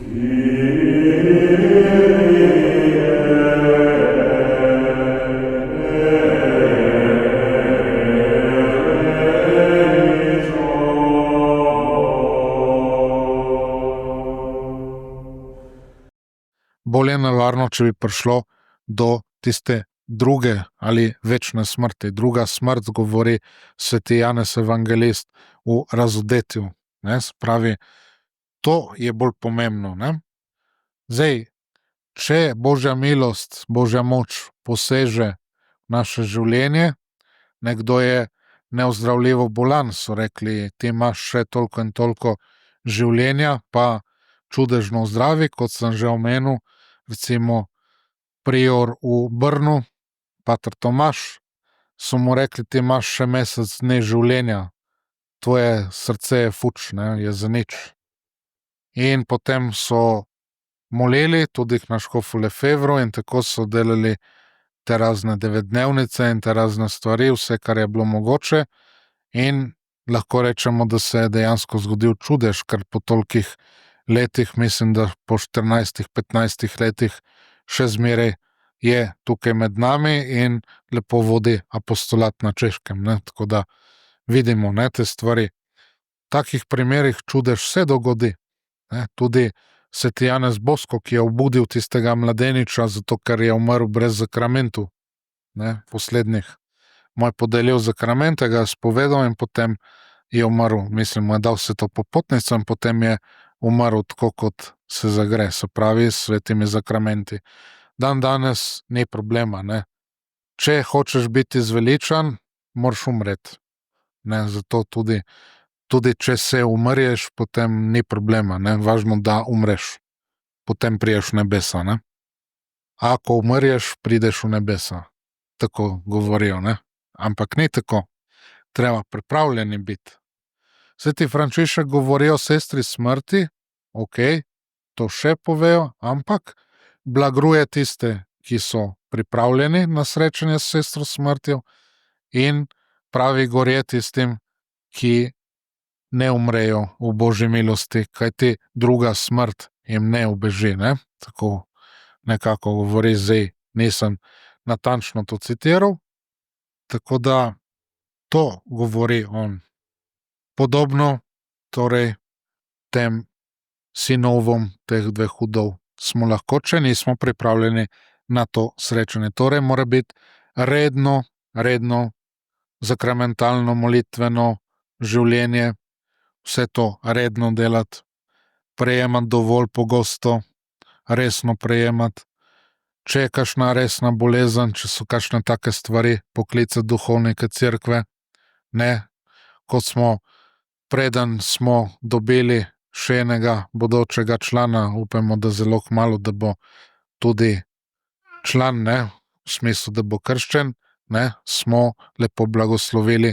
Bolj je nevarno, če bi prišlo do tiste druge ali večne smrti. Druga smrt, govori sveti Janez Evangelist v Razodetju. Se pravi, to je bolj pomembno. Zdaj, če Božja milost, Božja moč poseže v naše življenje, nekdo je neozdravljivo bolan, so rekli, ti imaš še toliko in toliko življenja, pa čudežno zdravi, kot sem že omenil, recimo prior v Brnu, pater Tomaž, so mu rekli, ti imaš še mesec dni življenja, tvoje srce je fuč, je zanič. In potem so molili tudi na škofu Lefevru in tako so delali te razne devetdnevnice in te razne stvari, vse, kar je bilo mogoče, in lahko rečemo, da se je dejansko zgodil čudež, ker po tolikih letih, mislim, da po 14-15 letih še zmeraj je tukaj med nami in lepo vodi apostolat na Češkem. Tako da vidimo te stvari. V takih primerih čudež se dogodi. Tudi sveti Janez Bosko, ki je obudil tistega mladeniča, zato ker je umrl brez zakramentu. Poslednjih mu je podelil zakramente, ga je spovedal in potem je umrl. Mislim, mu je dal sveto popotnico in potem je umrl tako, kot se zagre, se pravi s svetimi zakramenti. Dan danes ni problema. Če hočeš biti zveličan, moraš umreti. Zato tudi če se umrješ, potem ni problema. Važno, da umreš. Potem priješ v nebesa. Ako umrješ, prideš v nebesa. Tako govorijo. Ampak ni tako. Treba pripravljeni biti. Sveti Frančišek govori o sestri smrti, to še povejo, ampak blagruje tiste, ki so pripravljeni na srečanje s sestro smrtjo, in pravi gorje tistim, ki ne umrejo v Božji milosti, kajti druga smrt jim ne ubeži. Tako nekako govori, zdaj nisem natančno to citiral, tako da to govori on. Podobno torej tem sinovom teh dveh udov smo lahko, če nismo pripravljeni na to srečanje. Torej mora biti redno zakramentalno molitveno življenje, vse to redno delati, prejemati dovolj pogosto, resno prejemati. Če je kakšna resna bolezen, če so kakšne take stvari, poklicati duhovnike cerkve, kot smo preden smo dobili še enega bodočega člana, upamo, da zelo kmalu, da bo tudi član, v smislu, da bo krščen, smo lepo blagoslovili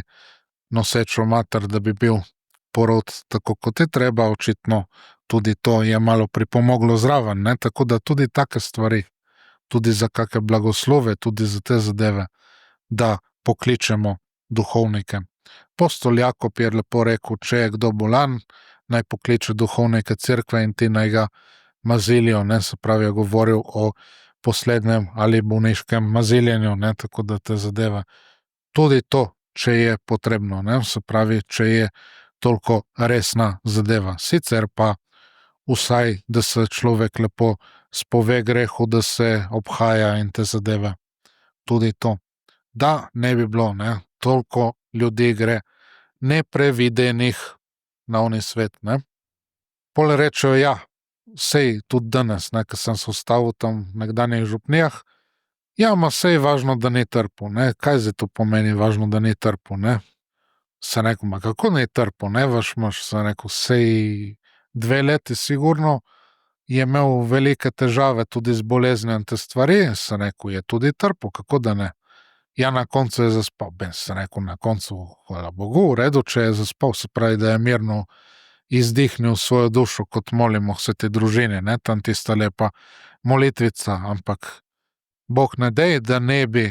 nosečo mater, da bi bil porod tako, kot je treba, očitno tudi to je malo pripomoglo zraven, tako da tudi take stvari, tudi za kakšne blagoslove, tudi za te zadeve, da pokličemo duhovnike. Apostol Jakob je lepo rekel, če je kdo bolan, naj pokliče duhovnike cerkve in ti naj ga mazilijo, se pravi, je govoril o poslednjem ali bolniškem maziljenju, tako da te zadeve. Tudi to, če je potrebno, se pravi, če je toliko resna zadeva. Sicer pa vsaj, da se človek lepo spove grehu, da se obhaja in te zadeve. Tudi to. Da ne bi bilo, toliko ljudi gre neprevidenih na oni svet. Pol rečejo, ja, sej tudi danes, ko sem se ustavil tam v nekdanjih župnijah, ja, ma sej važno, da ni trpel. Kaj zdaj to pomeni važno, da ni trpel? Sem rekel, ma kako ni trpel? Vaš mož, sem rekel, sej 2 leti sigurno je imel velike težave tudi z boleznijo in te stvari, sem rekel, je tudi trpel, kako da ne? Ja, na koncu je zaspal. Ben sem rekel, na koncu, hvala Bogu, v redu, če je zaspal, se pravi, da je mirno izdihnil svojo dušo, kot molimo vse te družine, tam tista lepa molitvica, ampak Bog ne dej, da ne bi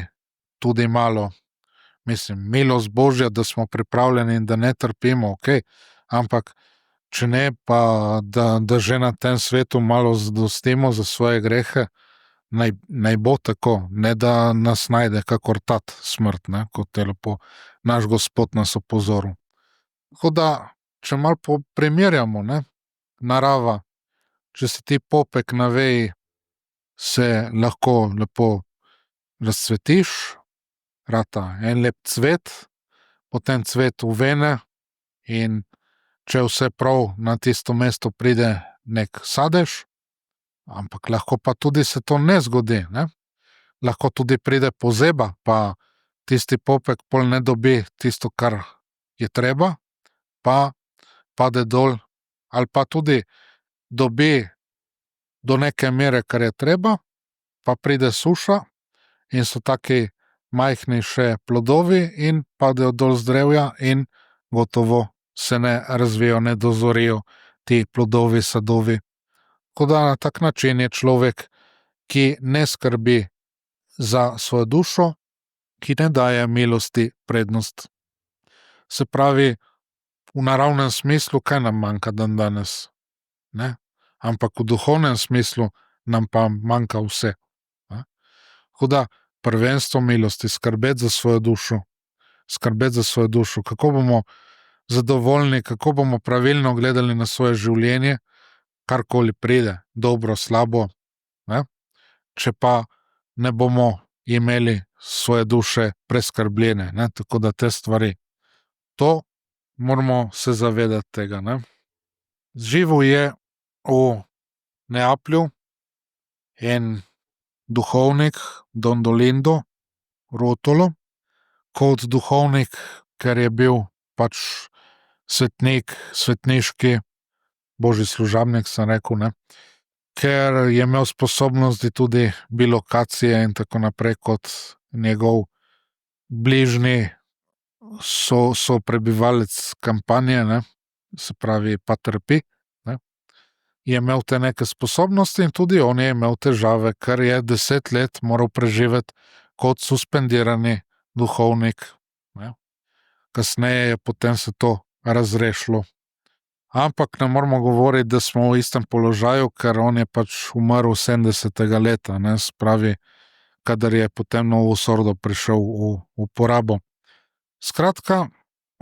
tudi malo, mislim, milost Božja, da smo pripravljeni in da ne trpimo, ampak če ne pa, da že na tem svetu malo zadostimo za svoje grehe, naj bo tako, ne da nas najde kakor tat smrt, ne, kot je lepo naš Gospod nas opozoril. Tako da, če malo primerjamo, ne, narava, če si ti popek na veji, se lahko lepo razcvetiš, rata en lep cvet, potem cvet uvene in če vse prav, na tisto mesto pride nek sadež, ampak lahko pa tudi se to ne zgodi, ne. Lahko tudi pride pozeba, pa tisti popek pol ne dobi tisto, kar je treba, pa pade dol, ali pa tudi dobi do neke mere, kar je treba, pa pride suša in so taki majhni še plodovi in padejo dol z drevja in gotovo se ne razvijo, ne dozorijo ti plodovi, sadovi. Tako da na tak način je človek, ki ne skrbi za svojo dušo, ki ne daje milosti prednost. Se pravi, v naravnem smislu, kaj nam manjka dandanes? Ne? Ampak v duhovnem smislu nam pa manjka vse. Ne? Tako da prvenstvo milosti, skrbeti za svojo dušo, skrbeti za svojo dušo, kako bomo zadovoljni, kako bomo pravilno gledali na svoje življenje, karkoli pride, dobro, slabo, ne? Če pa ne bomo imeli svoje duše preskrbljene, ne? Tako da te stvari, to moramo se zavedati tega, ne? Živel je v Neaplju en duhovnik, Don Dolindo Ruotolo, kot duhovnik, ker je bil pač svetnik, svetniški, božji služabnik, sem rekel, ne, ker je imel sposobnosti tudi bilokacije in tako naprej, kot njegov bližnji prebivalec kampanje, ne, se pravi Pater Pi, ne, je imel te neke sposobnosti in tudi on je imel težave, ker je 10 let moral preživeti kot suspendirani duhovnik, ne. Kasneje je potem se to razrešilo. Ampak ne moramo govoriti, da smo v istem položaju, ker on je pač umrl 70. leta, ne, se pravi, kadar je potem Novo Sordo prišel v uporabo. Skratka,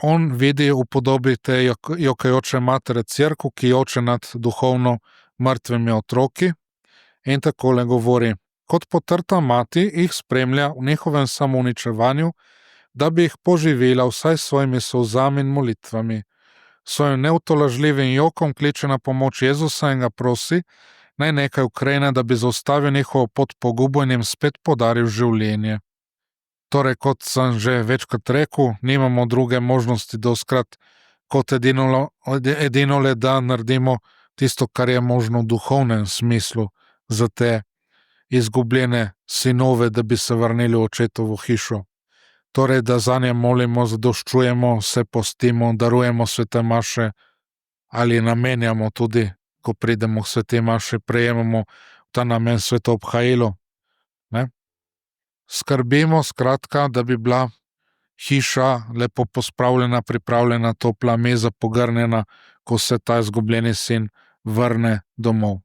on vidi v podobi te jokajoče matere Cerkev, ki joče nad duhovno mrtvimi otroki in takole govori: kot potrta mati jih spremlja v njihovem samouničevanju, da bi jih poživila vsaj s svojimi solzami in molitvami. Svojim neutolažljivim jokom kliče na pomoč Jezusa in ga prosi, naj nekaj ukrene, da bi zaustavil njihovo pot pogubo in jim spet podaril življenje. Torej, kot sem že večkrat rekel, nimamo druge možnosti doskrat, kot edino le, da naredimo tisto, kar je možno v duhovnem smislu za te izgubljene sinove, da bi se vrnili v očetovo hišo. Torej, da zanje molimo, zadoščujemo, se postimo, darujemo svete maše ali namenjamo tudi, ko pridemo k svete maše, prejemamo ta namen sveto obhajilo. Ne? Skrbimo, skratka, da bi bila hiša lepo pospravljena, pripravljena, topla miza pogrnjena, ko se ta izgubljeni sin vrne domov.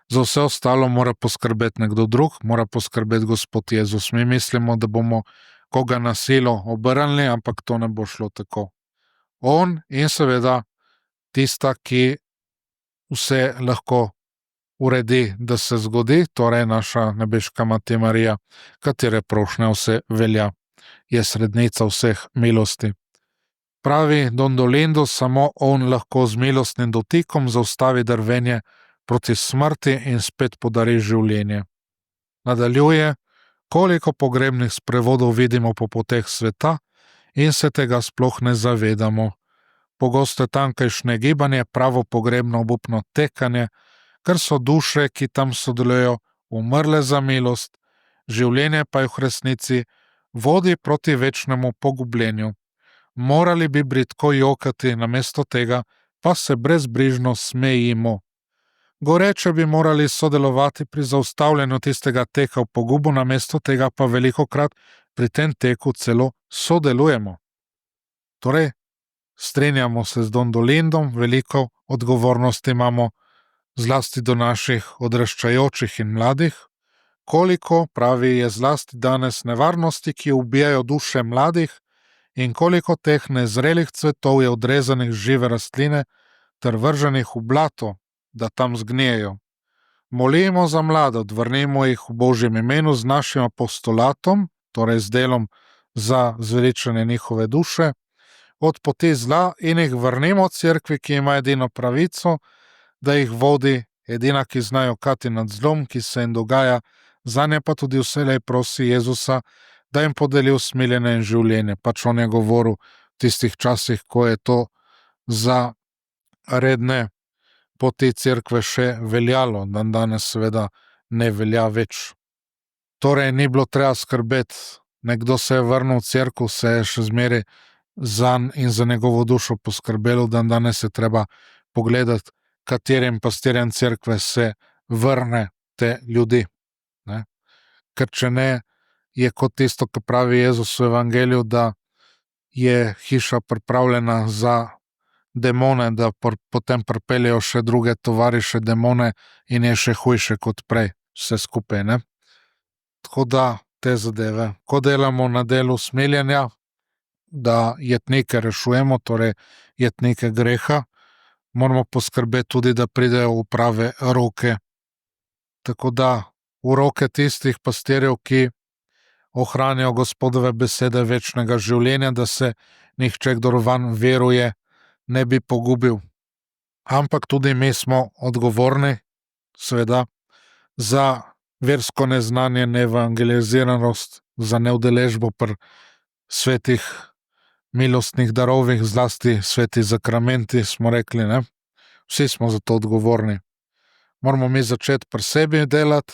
Za vse ostalo mora poskrbeti nekdo drug, mora poskrbeti Gospod Jezus. Mi mislimo, da bomo koga na silo obrnili, ampak to ne bo šlo tako. On in seveda tista, ki vse lahko uredi, da se zgodi, torej naša nebeška Mati Marija, katere prošnja vse velja, je srednica vseh milosti. Pravi Don Dolindo, samo on lahko z milostnim dotikom zaustavi drvenje proti smrti in spet podari življenje. Nadaljuje: koliko pogrebnih sprevodov vidimo po poteh sveta in se tega sploh ne zavedamo. Pogosto je tamkajšnje gibanje pravo pogrebno obupno tekanje, ker so duše, ki tam sodelujejo, umrle za milost, življenje pa jih v resnici vodi proti večnemu pogubljenju. Morali bi bridko jokati, namesto tega pa se brezbrižno smejimo. Goreče bi morali sodelovati pri zaustavljanju tistega teka v pogubo, namesto tega pa velikokrat pri tem teku celo sodelujemo. Torej, strinjamo se z Don Dolindom, veliko odgovornosti imamo zlasti do naših odraščajočih in mladih, koliko, pravi, je zlasti danes nevarnosti, ki ubijajo duše mladih, in koliko teh nezrelih cvetov je odrezanih z žive rastline ter vrženih v blato, da tam zgnijejo. Molimo za mlade, odvrnimo jih v Božjem imenu z našim apostolatom, torej z delom za zveličanje njihove duše, od poti zla in jih vrnimo cerkvi, ki ima edino pravico, da jih vodi, edina, ki znajo kati nad zlom, ki se jim dogaja, zanje pa tudi vselej prosi Jezusa, da jim podeli usmiljenje in življenje. Pač on je govoril v tistih časih, ko je to za redne poti cerkve še veljalo, dan danes seveda ne velja več. Torej ni bilo treba skrbeti, nekdo se je vrnil v cerkev, se je še zmeraj zanj in za njegovo dušo poskrbelo, dan danes je treba pogledati, katerim pastirjem cerkve se vrne te ljudi. Ne? Ker če ne, je kot tisto, kar pravi Jezus v evangeliju, da je hiša pripravljena za demone, da potem pripeljejo še druge tovariše demone in je še hujše kot prej, vse skupaj, ne? Tako da te zadeve, ko delamo na delu smiljenja, da jetnike rešujemo, torej jetnike greha, moramo poskrbeti tudi, da pridejo v prave roke. Tako da v roke tistih pastirjev, ki ohranjajo Gospodove besede večnega življenja, da se nihče, kdor vanj veruje, ne bi pogubil. Ampak tudi mi smo odgovorni, seveda, za versko neznanje, neevangeliziranost, za neudeležbo pri svetih milostnih darovih, zlasti sveti zakramenti, smo rekli, ne? Vsi smo za to odgovorni. Moramo mi začeti pri sebi delati,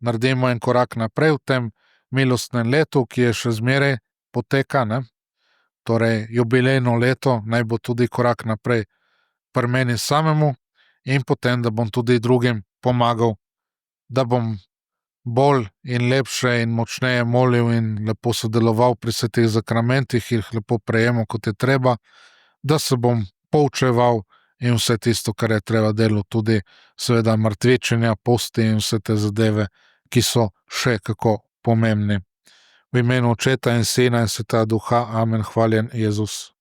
naredimo en korak naprej v tem milostnem letu, ki je še zmeraj poteka, ne? Torej jubilejno leto naj bo tudi korak naprej pri meni samemu in potem, da bom tudi drugim pomagal, da bom bolj in lepše in močneje molil in lepo sodeloval pri svetih zakramentih, jih lepo prejemal, kot je treba, da se bom poučeval in vse tisto, kar je treba delo, tudi seveda mrtvečenja, posti in vse te zadeve, ki so še kako pomembni. V imenu Očeta in Sina in Svetega Duha, amen, hvaljen Jezus.